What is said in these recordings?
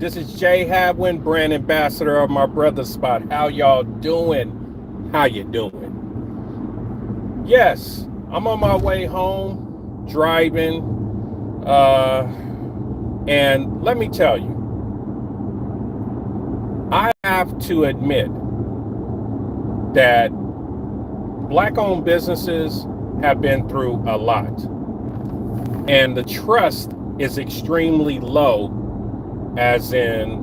This is Jay Hadwin, brand ambassador of My Brother Spot. How y'all doing? How you doing? Yes, I'm on my way home, driving, and let me tell you, I have to admit that Black-owned businesses have been through a lot, and the trust is extremely low, as in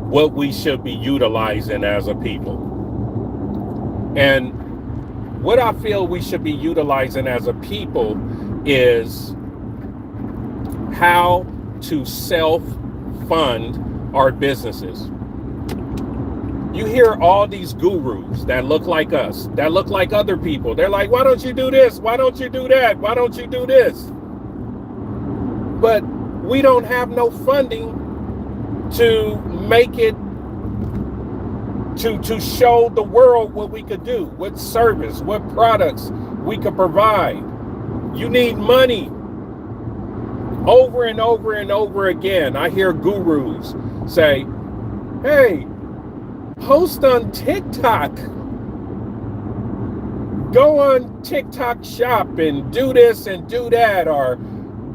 what we should be utilizing as a people. And what I feel we should be utilizing as a people is how to self-fund our businesses. You hear all these gurus that look like us, that look like other people. They're like, why don't you do this? Why don't you do that? Why don't you do this? But we don't have no funding to make it, to show the world what we could do, what service, what products we could provide. You need money. Over and over and over again, I hear gurus say, hey, post on TikTok. Go on TikTok shop and do this and do that, or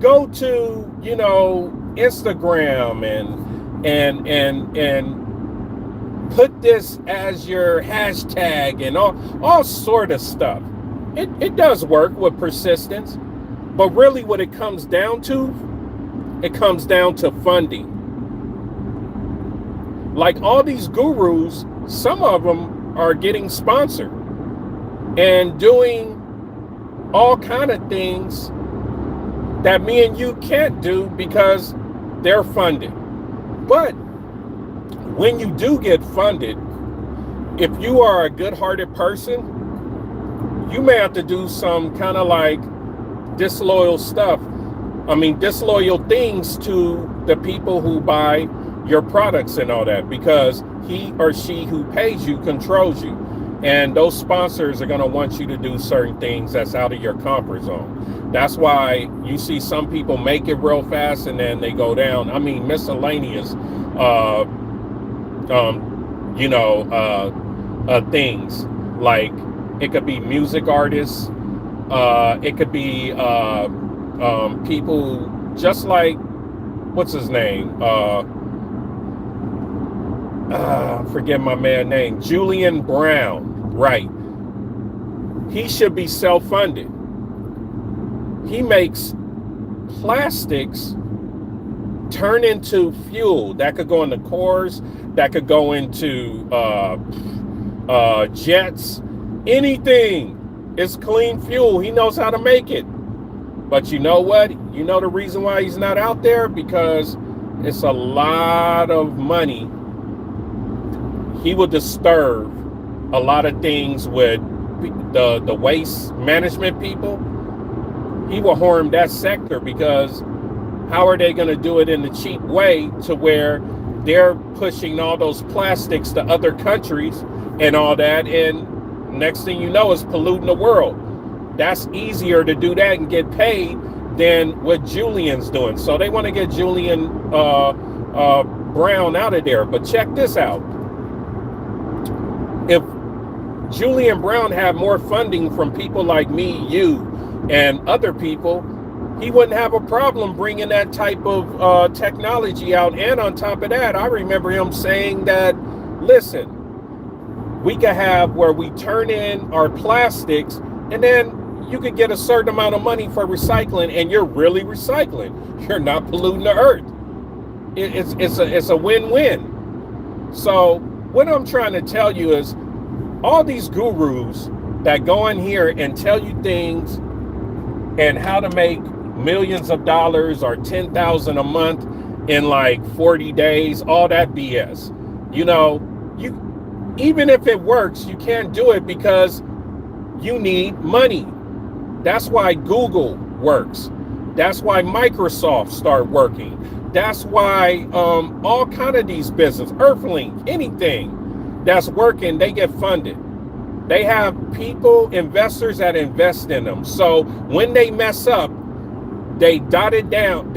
go to, Instagram and put this as your hashtag and all sort of stuff. It does work with persistence, but really what it comes down to funding. Like all these gurus, some of them are getting sponsored and doing all kind of things that me and you can't do because they're funded. But when you do get funded, if you are a good-hearted person, you may have to do some kind of like disloyal things to the people who buy your products and all that, because he or she who pays you controls you. And those sponsors are going to want you to do certain things that's out of your comfort zone. That's why you see some people make it real fast and then they go down. I mean, miscellaneous, things. Like it could be music artists. It could be people just like, what's his name? Forget my man's name. Julian Brown. Right. He should be self-funded. He makes plastics turn into fuel that could go into cars, that could go into jets, anything. It's clean fuel. He knows how to make it. But you know what? You know the reason why he's not out there? Because it's a lot of money. He will disturb a lot of things with the waste management people. He will harm that sector, because how are they going to do it in the cheap way to where they're pushing all those plastics to other countries and all that, and next thing you know is polluting the world. That's easier to do that and get paid than what Julian's doing. So they want to get Julian Brown out of there. But check this out. If Julian Brown had more funding from people like me, you, and other people, he wouldn't have a problem bringing that type of technology out. And on top of that, I remember him saying that, listen, we could have where we turn in our plastics and then you could get a certain amount of money for recycling, and you're really recycling. You're not polluting the earth. It's a win-win. So what I'm trying to tell you is, all these gurus that go in here and tell you things and how to make millions of dollars or 10,000 a month in like 40 days, all that BS. You even if it works, you can't do it because you need money. That's why Google works. That's why Microsoft start working. That's why all kind of these business, Earthlink, anything that's working, they get funded. They have people, investors that invest in them. So when they mess up, they jot it down,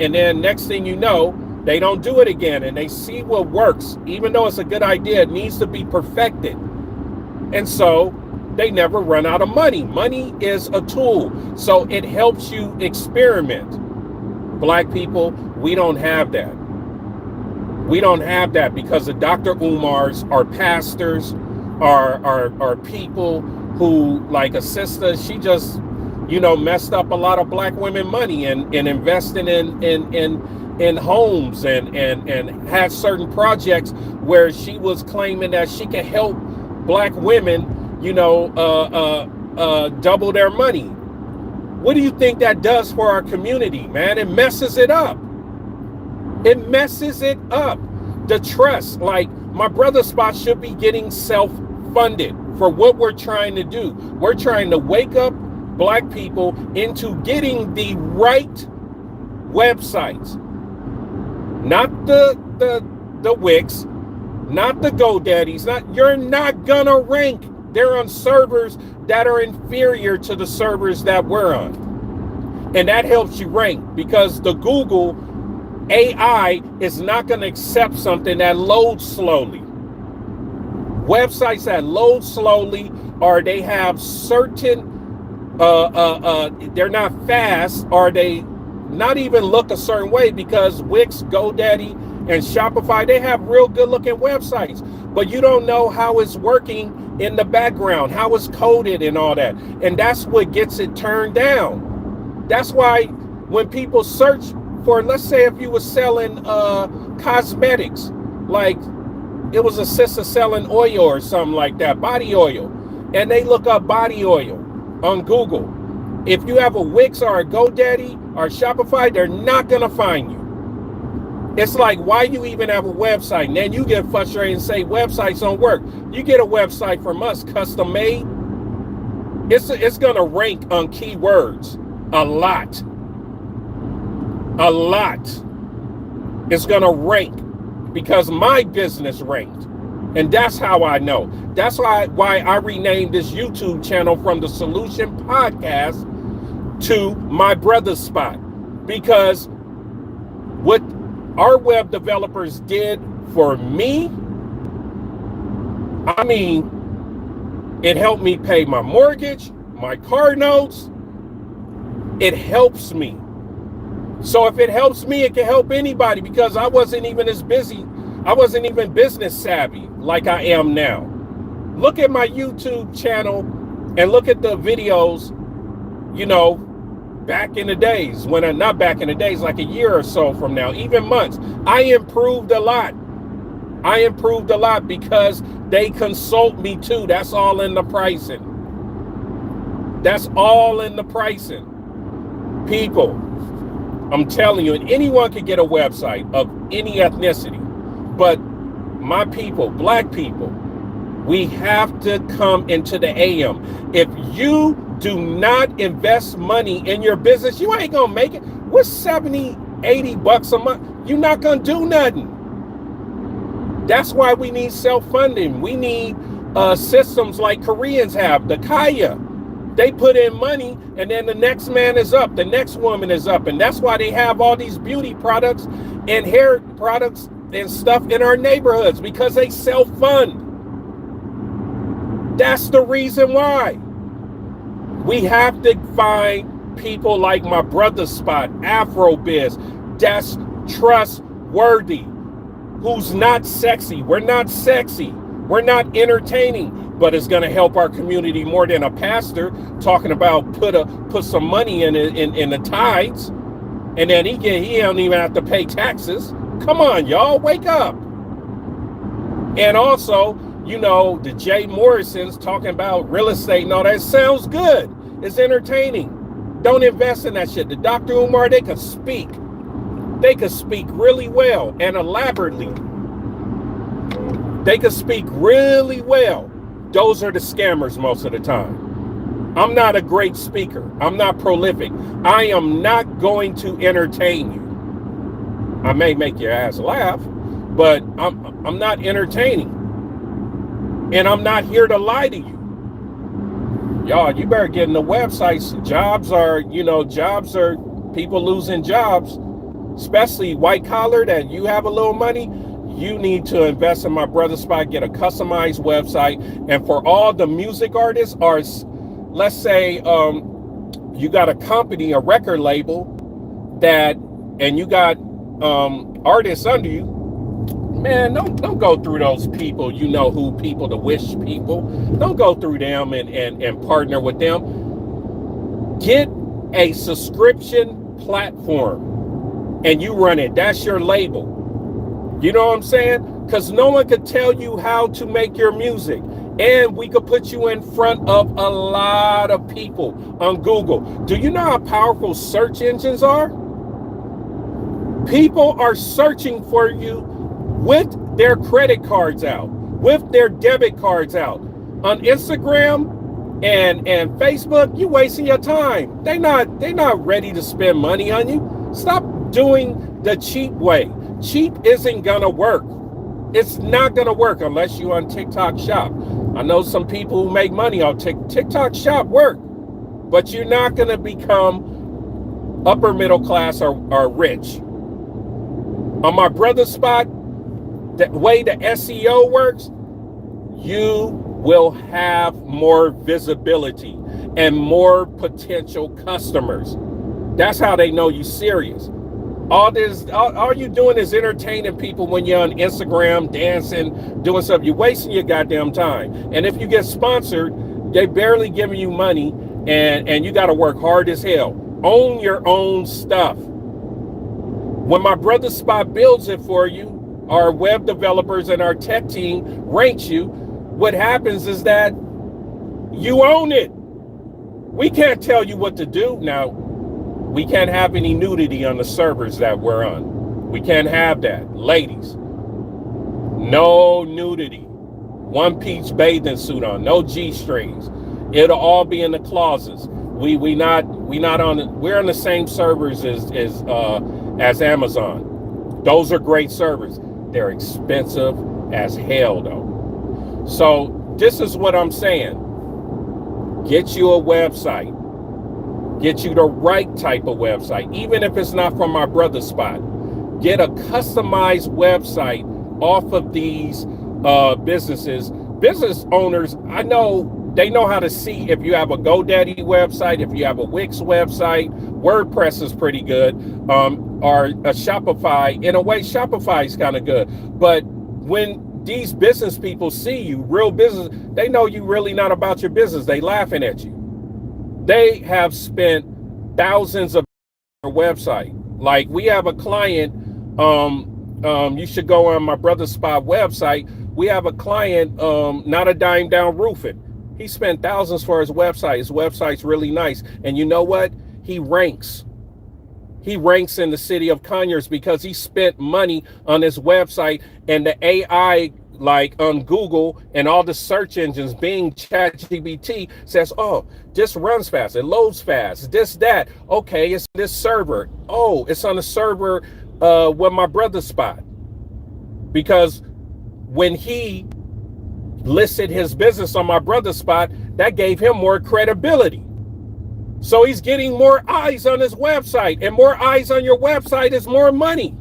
and then next thing you know, They don't do it again, and they see what works. Even though it's a good idea, it needs to be perfected. And so they never run out of money. Money is a tool, so it helps you experiment. Black people, we don't have that. We don't have that because the Dr. Umars are pastors, are people who, like a sister, she just, messed up a lot of black women money and investing in homes and had certain projects where she was claiming that she can help black women, double their money. What do you think that does for our community, man? It messes it up. It messes it up. The trust, like my brother spot should be getting self-funded for what we're trying to do. We're trying to wake up black people into getting the right websites. Not the Wix, not the GoDaddies, you're not gonna rank. They're on servers that are inferior to the servers that we're on. And that helps you rank because the Google AI is not going to accept something that loads slowly. Websites that load slowly, or they have certain, they're not fast, or they not even look a certain way, because Wix, GoDaddy, and Shopify, they have real good looking websites, but you don't know how it's working in the background, how it's coded and all that. And that's what gets it turned down. That's why when people search for, let's say if you were selling cosmetics, like it was a sister selling oil or something like that, body oil, and they look up body oil on Google. If you have a Wix or a GoDaddy or Shopify, they're not gonna find you. It's like, why you even have a website? And then you get frustrated and say websites don't work. You get a website from us, custom made, it's gonna rank on keywords a lot. A lot. It's gonna rank because my business ranked. And that's how I know. That's why I renamed this YouTube channel from the Solution Podcast to My Brother's Spot. Because what our web developers did for me, I mean, it helped me pay my mortgage, my car notes. It helps me. So if it helps me, it can help anybody, because I wasn't even as busy. I wasn't even business savvy like I am now. Look at my YouTube channel and look at the videos, back in the days, not back in the days, like a year or so from now, even months. I improved a lot. I improved a lot because they consult me too. That's all in the pricing. That's all in the pricing. People, I'm telling you, and anyone can get a website of any ethnicity, but my people, black people, we have to come into the AM. If you do not invest money in your business, you ain't gonna make it. What's 70, 80 bucks a month? You're not gonna do nothing. That's why we need self-funding. We need systems like Koreans have, the Kaya. They put in money, and then the next man is up, the next woman is up. And that's why they have all these beauty products and hair products and stuff in our neighborhoods, because they self-fund. That's the reason why. We have to find people like My Brother's Spot, Afrobiz, that's trustworthy, who's not sexy. We're not sexy. We're not entertaining. But it's going to help our community more than a pastor talking about put some money in the tithes, and then he don't even have to pay taxes. Come on, y'all, wake up. And also, the Jay Morrisons talking about real estate and all that sounds good. It's entertaining. Don't invest in that shit. The Dr. Umar, they could speak. They could speak really well and elaborately. They could speak really well. Those are the scammers most of the time. I'm not a great speaker. I'm not prolific. I am not going to entertain you. I may make your ass laugh, but I'm not entertaining. And I'm not here to lie to you. Y'all, you better get in the websites. Jobs are people losing jobs. especially white collar, that you have a little money, you need to invest in my brother spot, get a customized website. And for all the music artists, or let's say you got a company, a record label that, and you got artists under you, man, don't go through those people, you know who people, the wish people. Don't go through them and partner with them. Get a subscription platform and you run it. That's your label. You know what I'm saying? Because no one could tell you how to make your music. And we could put you in front of a lot of people on Google. Do you know how powerful search engines are? People are searching for you with their credit cards out, with their debit cards out. On Instagram and Facebook, you wasting your time. They're not ready to spend money on you. Stop doing the cheap way. Cheap isn't gonna work. It's not gonna work unless you're on TikTok Shop. I know some people who make money on TikTok Shop work, but you're not gonna become upper middle class or rich. On my brother's spot, the way the SEO works, you will have more visibility and more potential customers. That's how they know you're serious. All you doing is entertaining people when you're on Instagram, dancing, doing stuff. You're wasting your goddamn time. And if you get sponsored, they barely giving you money, and you got to work hard as hell. Own your own stuff. When my brother spot builds it for you, our web developers and our tech team ranks you, what happens is that you own it. We can't tell you what to do. Now, we can't have any nudity on the servers that we're on. We can't have that. Ladies, no nudity. One-piece bathing suit on, no G-strings. It'll all be in the closets. We're on the same servers as Amazon. Those are great servers. They're expensive as hell though. So this is what I'm saying. Get you a website. Get you the right type of website, even if it's not from my brother's spot. Get a customized website off of these businesses. Business owners, I know they know how to see if you have a GoDaddy website, if you have a Wix website. WordPress is pretty good, or a Shopify. In a way, Shopify is kind of good. But when these business people see you, real business, they know you really not about your business. They laughing at you. They have spent thousands of dollars on their website. Like we have a client, you should go on my brother's spot website. We have a client, Not a Dime Down Roofing. He spent thousands for his website. His website's really nice. And you know what? He ranks. He ranks in the city of Conyers because he spent money on his website, and the AI, like on Google and all the search engines, Bing, ChatGPT, says, oh, this runs fast, it loads fast, this, that. Okay, it's this server. Oh, it's on the server with my brother's spot. Because when he listed his business on my brother's spot, that gave him more credibility. So he's getting more eyes on his website, and more eyes on your website is more money.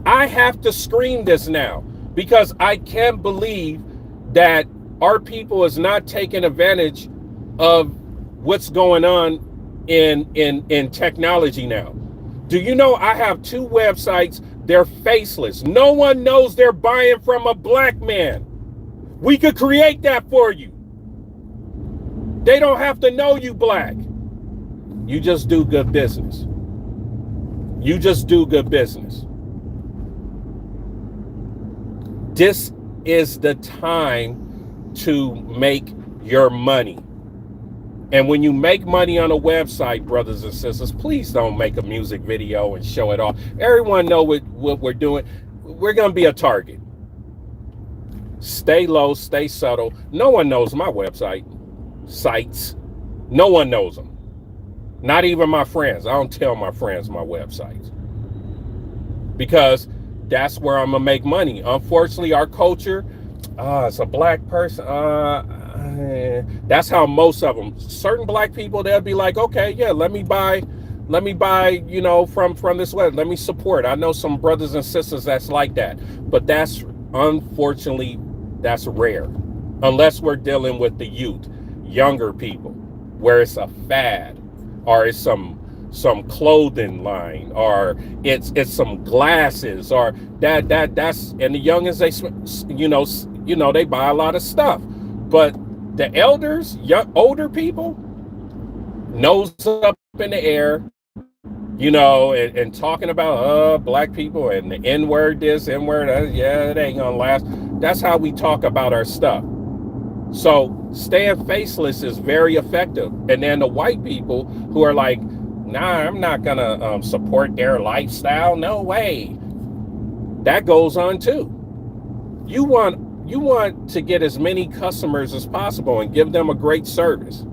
I have to scream this now because I can't believe that our people is not taking advantage of what's going on in technology now. Do you know I have 2 websites? They're faceless. No one knows they're buying from a black man. We could create that for you. They don't have to know you black. You just do good business. You just do good business. This is the time to make your money. And when you make money on a website, brothers and sisters, please don't make a music video and show it off. Everyone know what we're doing. We're going to be a target. Stay low, stay subtle. No one knows my website sites. No one knows them. Not even my friends. I don't tell my friends my websites. Because that's where I'm going to make money. Unfortunately, our culture, it's a black person. That's how most of them, certain black people, they'll be like, okay, yeah, let me buy Let me buy, from this web. Let me support. I know some brothers and sisters that's like that, but that's unfortunately that's rare, unless we're dealing with the youth, younger people, where it's a fad, or it's some clothing line, or it's some glasses, or that's and the youngins, they buy a lot of stuff, but the elders, older people, nose up in the air, and talking about black people and the N-word this, N-word that, yeah, it ain't gonna last. That's how we talk about our stuff. So staying faceless is very effective. And then the white people who are like, nah, I'm not gonna support their lifestyle. No way. That goes on too. You want to get as many customers as possible and give them a great service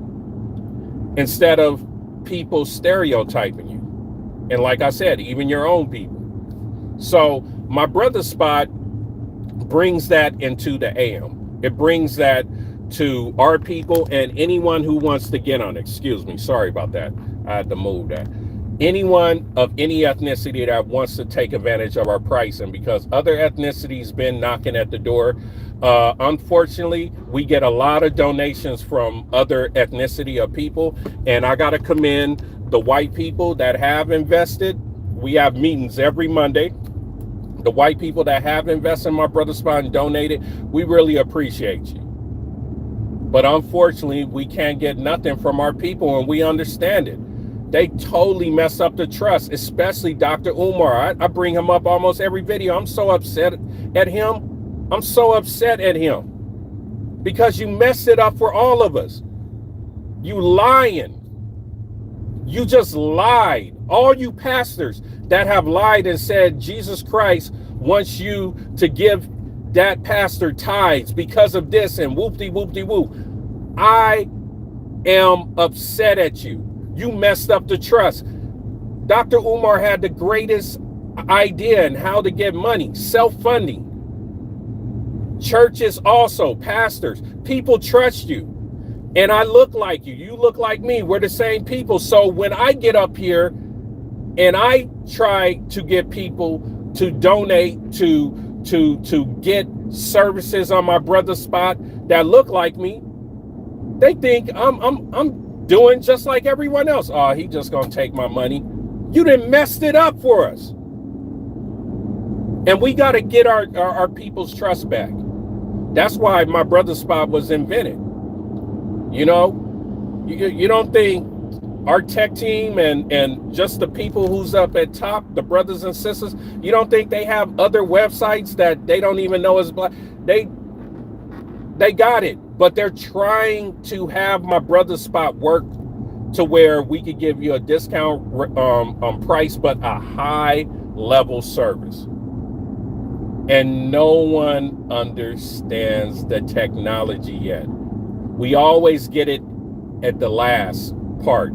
instead of people stereotyping you. And like I said, even your own people. So my brother spot brings that into the AM. It brings that to our people and anyone who wants to get on it. Excuse me, sorry about that. I had to move that. Anyone of any ethnicity that wants to take advantage of our pricing, because other ethnicities been knocking at the door. Unfortunately, we get a lot of donations from other ethnicity of people, and I got to commend the white people that have invested. We have meetings every Monday. The white people that have invested in my brother spot and donated, we really appreciate you. But unfortunately, we can't get nothing from our people, and we understand it. They totally mess up the trust, especially Dr. Umar. I bring him up almost every video. I'm so upset at him. I'm so upset at him because you messed it up for all of us. You lying. You just lied. All you pastors that have lied and said Jesus Christ wants you to give that pastor tithes because of this and whoop-de-whoop-de-whoop. I am upset at you. You messed up the trust. Dr. Umar had the greatest idea in how to get money, self-funding. Churches also, pastors, people trust you. And I look like you. You look like me. We're the same people. So when I get up here and I try to get people to donate to get services on my brother's spot that look like me, they think I'm doing just like everyone else. Oh, he just gonna take my money. You done messed it up for us. And we got to get our people's trust back. That's why my brother's spot was invented. You don't think our tech team and just the people who's up at top, the brothers and sisters, you don't think they have other websites that they don't even know is black? They got it, but they're trying to have my brother's spot work to where we could give you a discount price, but a high level service. And no one understands the technology yet. We always get it at the last part.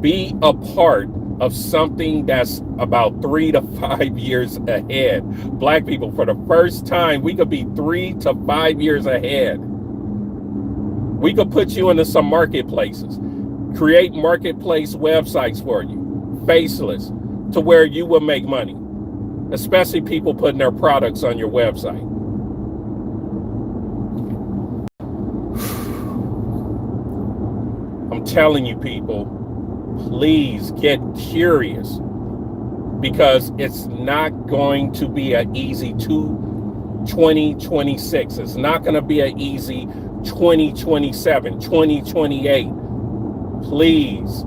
Be a part of something that's about 3 to 5 years ahead. Black people, for the first time, we could be 3 to 5 years ahead. We could put you into some marketplaces, create marketplace websites for you, faceless, to where you will make money, especially people putting their products on your website. I'm telling you, people, please get curious, because it's not going to be an easy 2026. It's not going to be an easy 2027, 2028. Please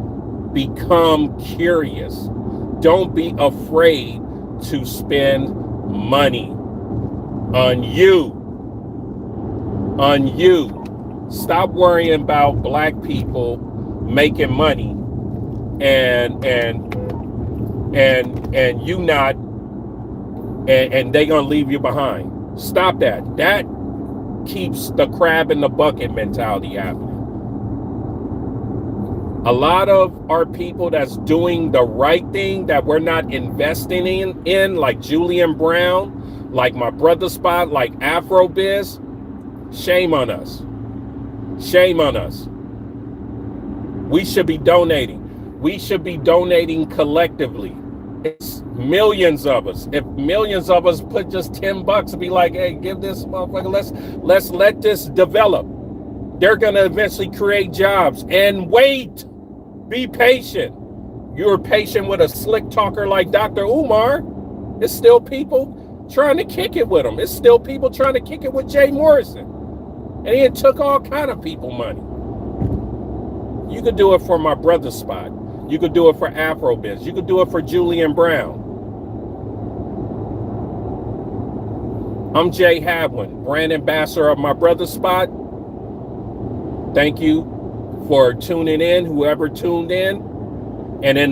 become curious. Don't be afraid to spend money on you. On you. Stop worrying about black people making money and you not, and they gonna leave you behind. Stop that. That keeps the crab in the bucket mentality happening. A lot of our people that's doing the right thing that we're not investing in like Julian Brown, like my brother spot, like Afrobiz, shame on us. Shame on us. We should be donating. We should be donating collectively. It's millions of us. If millions of us put just $10 and be like, hey, give this motherfucker, let's let this develop. They're gonna eventually create jobs. And wait, be patient. You're patient with a slick talker like Dr. Umar. It's still people trying to kick it with him. It's still people trying to kick it with Jay Morrison. And he took all kind of people money. You could do it for my brother Spot. You could do it for Afrobiz. You could do it for Julian Brown. I'm Jay Hadwin, brand ambassador of my brother Spot. Thank you for tuning in, whoever tuned in. And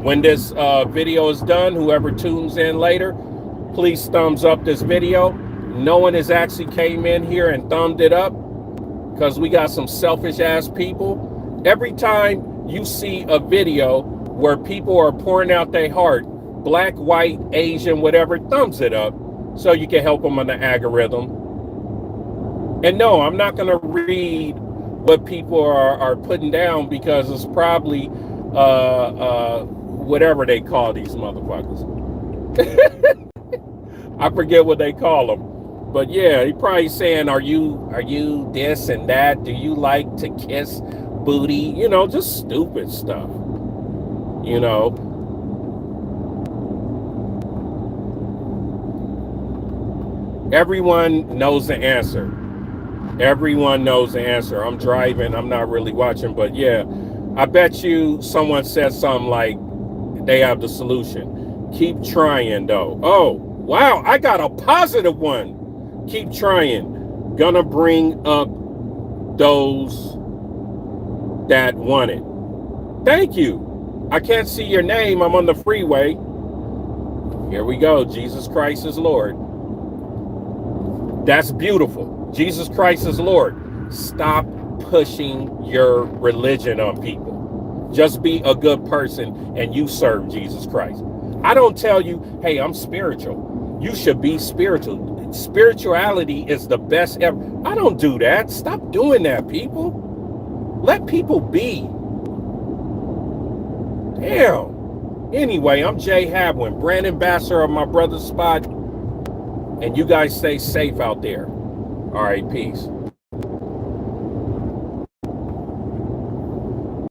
when this video is done, whoever tunes in later, please thumbs up this video. No one has actually came in here and thumbed it up because we got some selfish ass people. Every time you see a video where people are pouring out their heart, black, white, Asian, whatever, thumbs it up so you can help them on the algorithm. And no, I'm not going to read what people are putting down because it's probably whatever they call these motherfuckers. I forget what they call them. But yeah, he probably saying, are you this and that? Do you like to kiss booty? You know, just stupid stuff. You know. Everyone knows the answer. Everyone knows the answer. I'm driving. I'm not really watching. But yeah, I bet you someone said something like they have the solution. Keep trying, though. Oh, wow. I got a positive one. Keep trying. Gonna bring up those that want it. Thank you. I can't see your name. I'm on the freeway. Here we go. Jesus Christ is Lord. That's beautiful. Jesus Christ is Lord. Stop pushing your religion on people. Just be a good person and you serve Jesus Christ. I don't tell you, hey, I'm spiritual. You should be spiritual. Spirituality is the best ever. I don't do that. Stop doing that, people. Let people be. Damn. Anyway, I'm Jay Hadwin, brand ambassador of my brother Spot. And you guys stay safe out there. All right, peace.